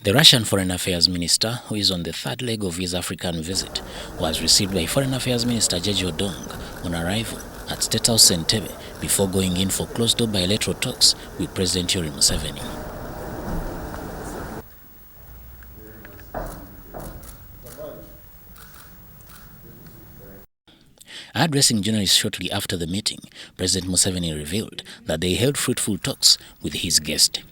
The Russian Foreign Affairs Minister, who is on the third leg of his African visit, was received by Foreign Affairs Minister Jeje Odong on arrival at State House Entebbe before going in for closed-door bilateral talks with President Museveni. Addressing journalists shortly after the meeting, President Museveni revealed that they held fruitful talks with his guest.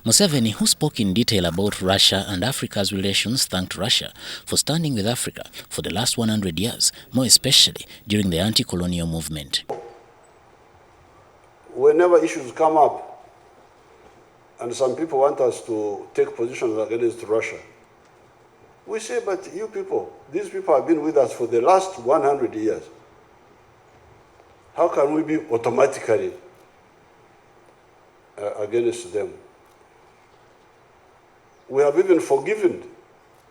Museveni, who spoke in detail about Russia and Africa's relations, thanked Russia for standing with Africa for the last 100 years, more especially during the anti-colonial movement. Whenever issues come up, and some people want us to take positions against Russia, we say, but you people, these people have been with us for the last 100 years. How can we be automatically against them? We have even forgiven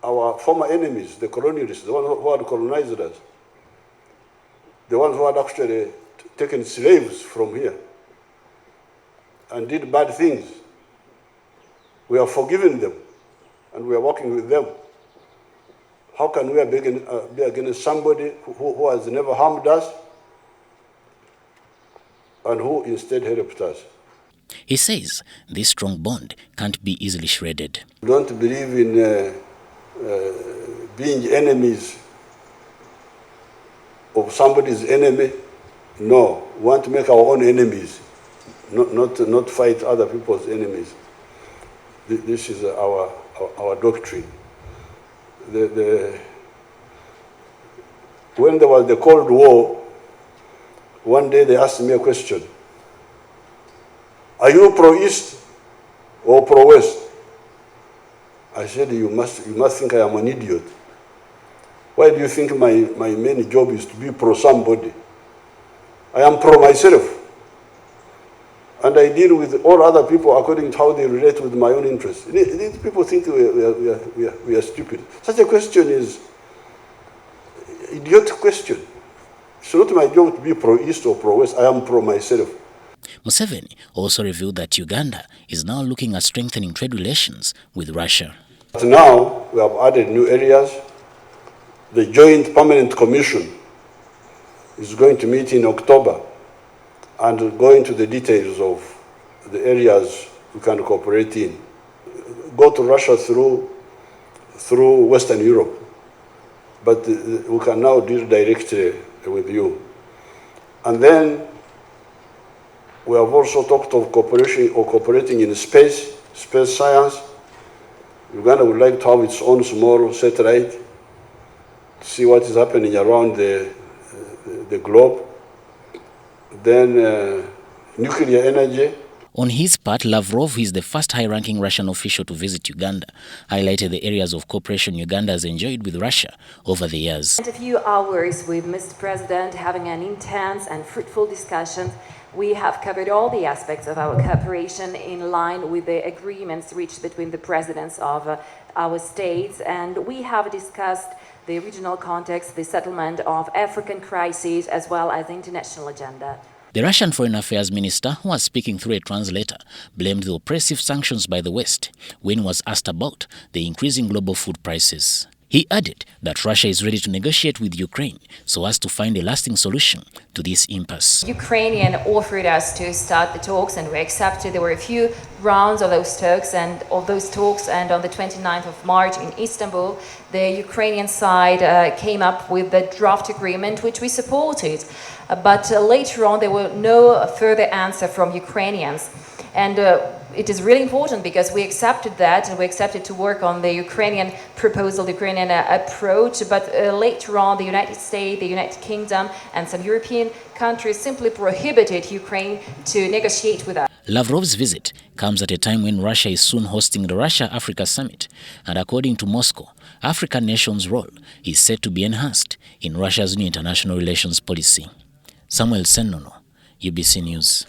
our former enemies, the colonialists, the ones who had colonized us, the ones who had actually taken slaves from here and did bad things. We have forgiven them, and we are working with them. How can we be against somebody who has never harmed us and who instead helped us? He says this strong bond can't be easily shredded. We don't believe in being enemies of somebody's enemy. No, we want to make our own enemies, not fight other people's enemies. This is our doctrine. When there was the Cold War, one day they asked me a question. Are you pro-East or pro-West? I said, you must think I am an idiot. Why do you think my main job is to be pro-somebody? I am pro-myself. And I deal with all other people according to how they relate with my own interests. These people think we are stupid. Such a question is an idiotic question. It's not my job to be pro-East or pro-West. I am pro-myself. Museveni also revealed that Uganda is now looking at strengthening trade relations with Russia. But now we have added new areas. The Joint Permanent Commission is going to meet in October and go into the details of the areas we can cooperate in. Go to Russia through Western Europe, but we can now deal directly with you. And then we have also talked of cooperation or cooperating in space science. Uganda would like to have its own small satellite to see what is happening around the globe. Then nuclear energy. On his part, Lavrov, who is the first high-ranking Russian official to visit Uganda, highlighted the areas of cooperation Uganda has enjoyed with Russia over the years. A few hours with Mr. President having an intense and fruitful discussion. We have covered all the aspects of our cooperation in line with the agreements reached between the presidents of our states, and we have discussed the regional context, the settlement of African crises, as well as the international agenda. The Russian Foreign Affairs Minister, who was speaking through a translator, blamed the oppressive sanctions by the West when he was asked about the increasing global food prices. He added that Russia is ready to negotiate with Ukraine so as to find a lasting solution to this impasse. Ukrainian offered us to start the talks, and we accepted. There were a few rounds of those talks, and on the 29th of March in Istanbul, the Ukrainian side came up with the draft agreement, which we supported. But later on, there were no further answer from Ukrainians. And it is really important because we accepted that, and we accepted to work on the Ukrainian proposal, the Ukrainian approach, but later on the United States, the United Kingdom and some European countries simply prohibited Ukraine to negotiate with us. Lavrov's visit comes at a time when Russia is soon hosting the Russia-Africa Summit, and according to Moscow, African nations' role is set to be enhanced in Russia's new international relations policy. Samuel Senono, UBC News.